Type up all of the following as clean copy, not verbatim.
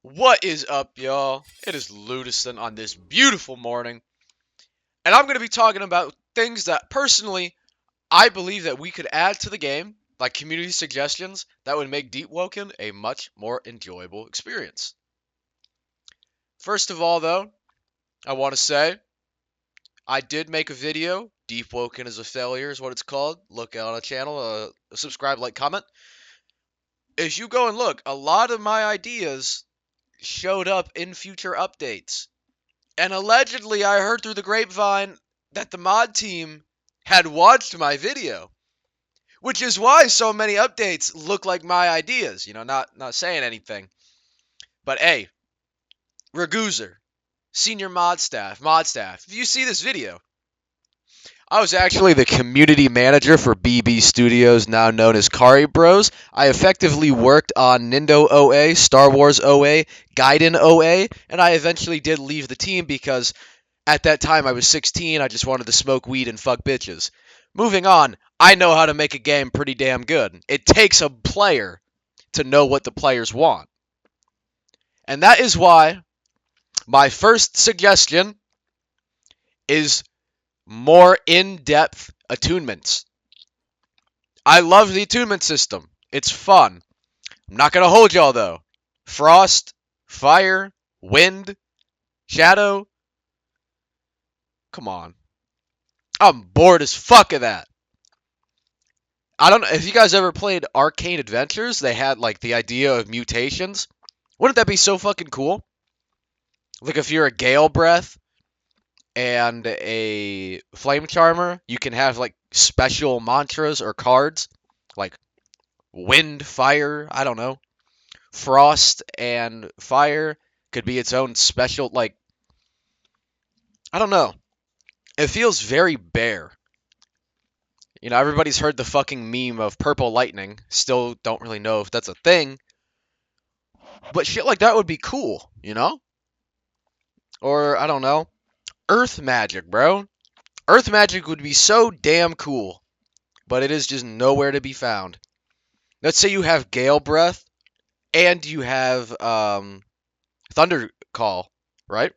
What is up, y'all? It is Ludison on this beautiful morning, and I'm going to be talking about things that personally I believe that we could add to the game, like community suggestions that would make Deepwoken a much more enjoyable experience. First of all, though, I want to say I did make a video. Deepwoken is a failure, is what it's called. Look out on the channel, subscribe, like, comment. As you go and look, a lot of my ideas showed up in future updates. And allegedly, I heard through the grapevine that the mod team had watched my video, which is why so many updates look like my ideas. Not saying anything, but hey, Raguzer, senior mod staff, if you see this video, I was actually the community manager for BB Studios, now known as Kari Bros. I effectively worked on Nindo OA, Star Wars OA, Gaiden OA, and I eventually did leave the team because at that time, I was 16. I just wanted to smoke weed and fuck bitches. Moving on, I know how to make a game pretty damn good. It takes a player to know what the players want. And that is why my first suggestion is more in-depth attunements. I love the attunement system. It's fun. I'm not going to hold y'all, though. Frost, fire, wind, shadow. Come on. I'm bored as fuck of that. I don't know if you guys ever played Arcane Adventures. They had like the idea of mutations. Wouldn't that be so fucking cool? Like if you're a Gale Breath and a Flame Charmer, you can have like special mantras or cards like Wind, Fire, I don't know. Frost and Fire could be its own special like I don't know. It feels very bare. Everybody's heard the fucking meme of purple lightning. Still don't really know if that's a thing. But shit like that would be cool, you know? Or, I don't know, Earth magic, bro. Earth magic would be so damn cool, but it is just nowhere to be found. Let's say you have Gale Breath and you have Thunder Call, right?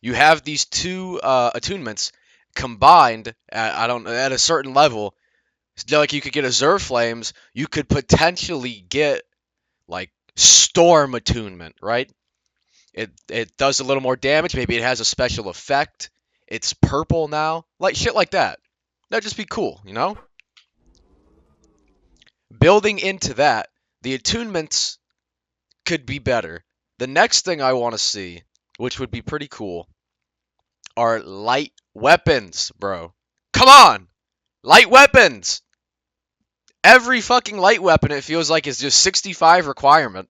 You have these two attunements combined at a certain level. Like you could get Azure Flames, you could potentially get like Storm attunement, right? It does a little more damage. Maybe it has a special effect. It's purple now. Like shit like that. That'd just be cool, you know? Building into that, the attunements could be better. The next thing I want to see, which would be pretty cool, are light weapons, bro. Come on! Light weapons! Every fucking light weapon, it feels like, is just 65 requirement.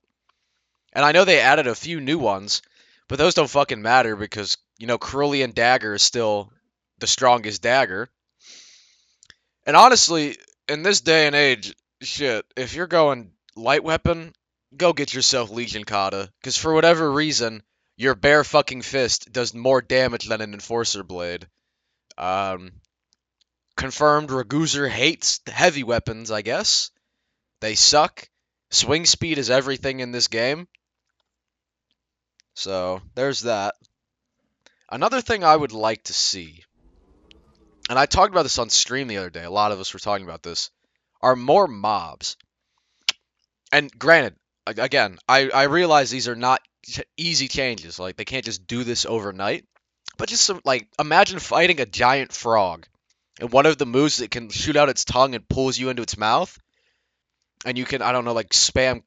And I know they added a few new ones, but those don't fucking matter because, Cerulean Dagger is still the strongest dagger. And honestly, in this day and age, shit, if you're going light weapon, go get yourself Legion Kata. Because for whatever reason, your bare fucking fist does more damage than an Enforcer Blade. Um, Confirmed Raguzer hates heavy weapons, I guess. They suck. Swing speed is everything in this game. So, there's that. Another thing I would like to see, and I talked about this on stream the other day, a lot of us were talking about this, are more mobs. And granted, again, I realize these are not easy changes. Like, they can't just do this overnight. But just some, like, imagine fighting a giant frog. And one of the moves, it can shoot out its tongue and pulls you into its mouth. And you can, I don't know, like, spam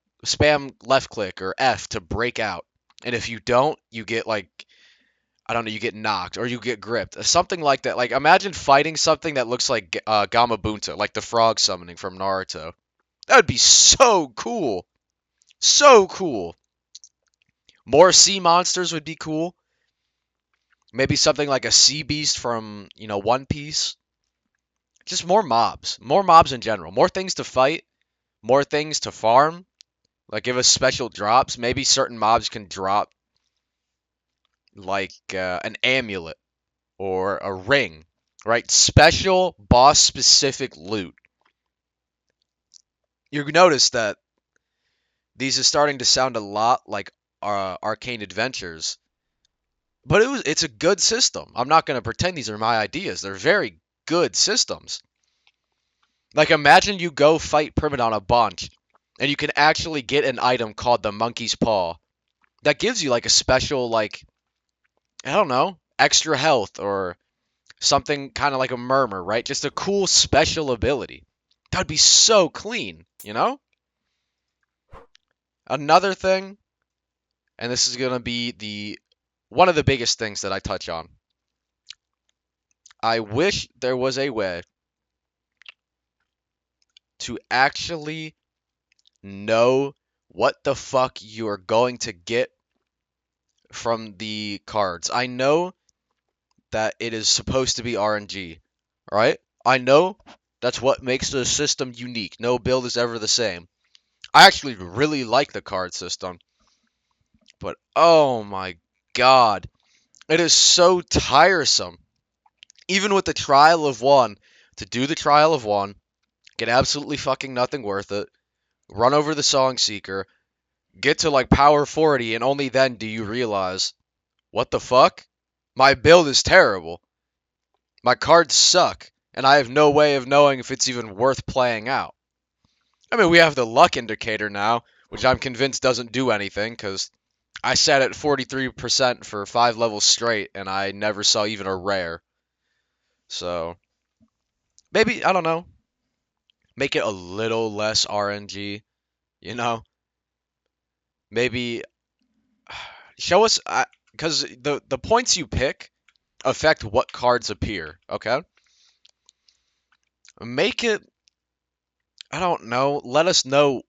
left click or F to break out. And if you don't, you get, like, I don't know, you get knocked or you get gripped. Something like that. Like, imagine fighting something that looks like Gamabunta, like the frog summoning from Naruto. That would be so cool. So cool. More sea monsters would be cool. Maybe something like a sea beast from, One Piece. Just more mobs. More mobs in general. More things to fight. More things to farm. Like, give us special drops. Maybe certain mobs can drop, like, an amulet or a ring. Right? Special boss-specific loot. You notice that these are starting to sound a lot like Arcane Adventures. But it's a good system. I'm not going to pretend these are my ideas. They're very good systems. Like, imagine you go fight Primadon a bunch, and you can actually get an item called the Monkey's Paw that gives you like a special, like, I don't know, extra health or something kind of like a murmur, right? Just a cool special ability. That would be so clean, you know? Another thing, and this is going to be the one of the biggest things that I touch on. I wish there was a way to actually know what the fuck you are going to get from the cards. I know that it is supposed to be RNG, right? I know that's what makes the system unique. No build is ever the same. I actually really like the card system, but oh my god, it is so tiresome. Even with the trial of one, to do the trial of one, get absolutely fucking nothing worth it, run over the Song Seeker, get to like power 40, and only then do you realize, what the fuck? My build is terrible. My cards suck, and I have no way of knowing if it's even worth playing out. I mean, we have the luck indicator now, which I'm convinced doesn't do anything, because I sat at 43% for 5 levels straight, and I never saw even a rare. So, maybe, I don't know, make it a little less RNG, you know? Maybe show us, because the points you pick affect what cards appear, okay? Make it, I don't know, let us know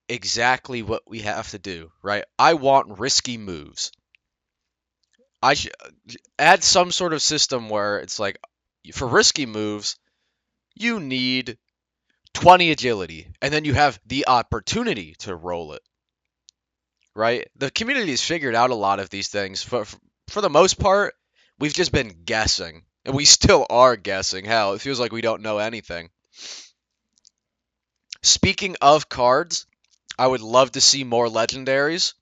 exactly what we have to do, right? I want risky moves. I should add some sort of system where it's like, for risky moves, you need 20 agility, and then you have the opportunity to roll it, right? The community has figured out a lot of these things. For the most part, we've just been guessing, and we still are guessing. Hell, it feels like we don't know anything. Speaking of cards, I would love to see more legendaries.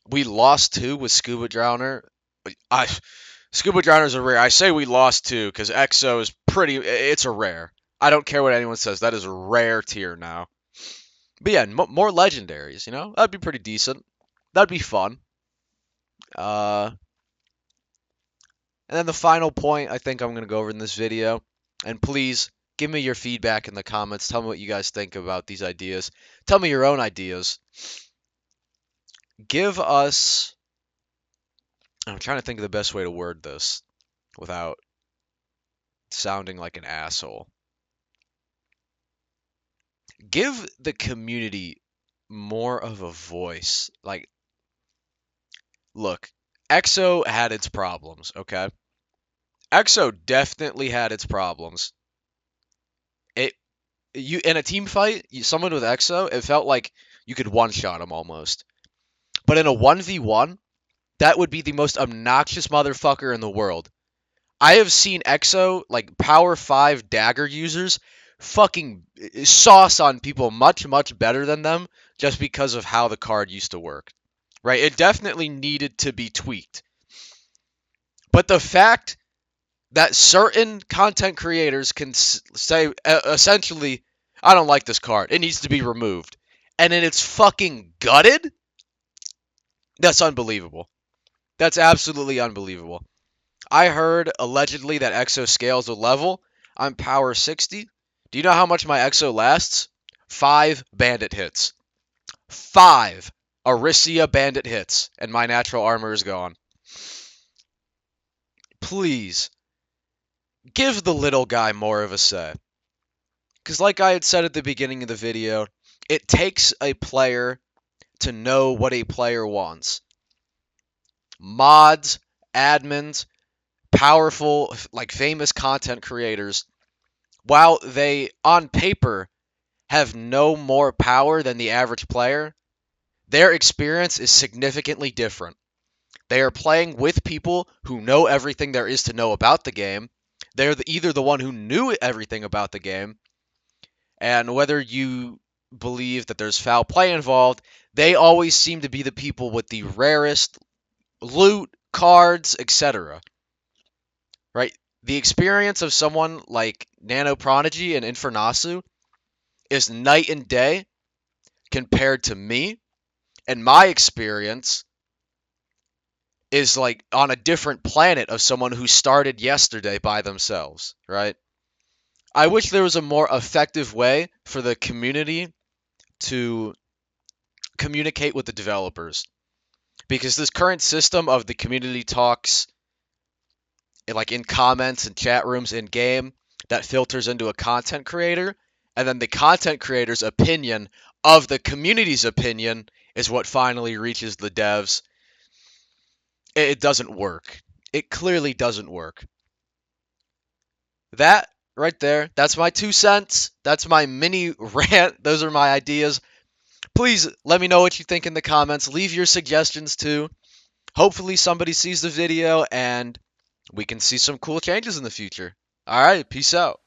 We lost 2 with Scuba Drowner. Scuba Drowner's a rare. I say we lost 2 because EXO is pretty. It's a rare. I don't care what anyone says. That is a rare tier now. But yeah, more legendaries. You know, that'd be pretty decent. That'd be fun. And then the final point I think I'm gonna go over in this video, and please give me your feedback in the comments. Tell me what you guys think about these ideas. Tell me your own ideas. Give us. I'm trying to think of the best way to word this without sounding like an asshole. Give the community more of a voice. Like, look, EXO had its problems, okay? EXO definitely had its problems. You in a team fight, someone with EXO, it felt like you could one-shot him almost. But in a 1v1, that would be the most obnoxious motherfucker in the world. I have seen EXO, like Power 5 dagger users, fucking sauce on people much, much better than them just because of how the card used to work. Right? It definitely needed to be tweaked. But the fact that certain content creators can say, essentially, I don't like this card. It needs to be removed. And then it's fucking gutted? That's unbelievable. That's absolutely unbelievable. I heard allegedly that EXO scales a level. I'm power 60. Do you know how much my EXO lasts? 5 bandit hits. 5 Arisia bandit hits, and my natural armor is gone. Please, give the little guy more of a say. Because like I had said at the beginning of the video, it takes a player to know what a player wants. Mods, admins, powerful, like famous content creators, while they, on paper, have no more power than the average player, their experience is significantly different. They are playing with people who know everything there is to know about the game. They're either the one who knew everything about the game, and whether you believe that there's foul play involved, they always seem to be the people with the rarest loot, cards, etc. Right? The experience of someone like Nano Prodigy and Infernasu is night and day compared to me, and my experience is like on a different planet of someone who started yesterday by themselves, right? I wish there was a more effective way for the community to communicate with the developers, because this current system of the community talks like in comments and chat rooms in game that filters into a content creator, and then the content creator's opinion of the community's opinion is what finally reaches the devs. It doesn't work. It clearly doesn't work. That right there, that's my 2 cents. That's my mini rant. Those are my ideas. Please let me know what you think in the comments. Leave your suggestions too. Hopefully somebody sees the video and we can see some cool changes in the future. All right, peace out.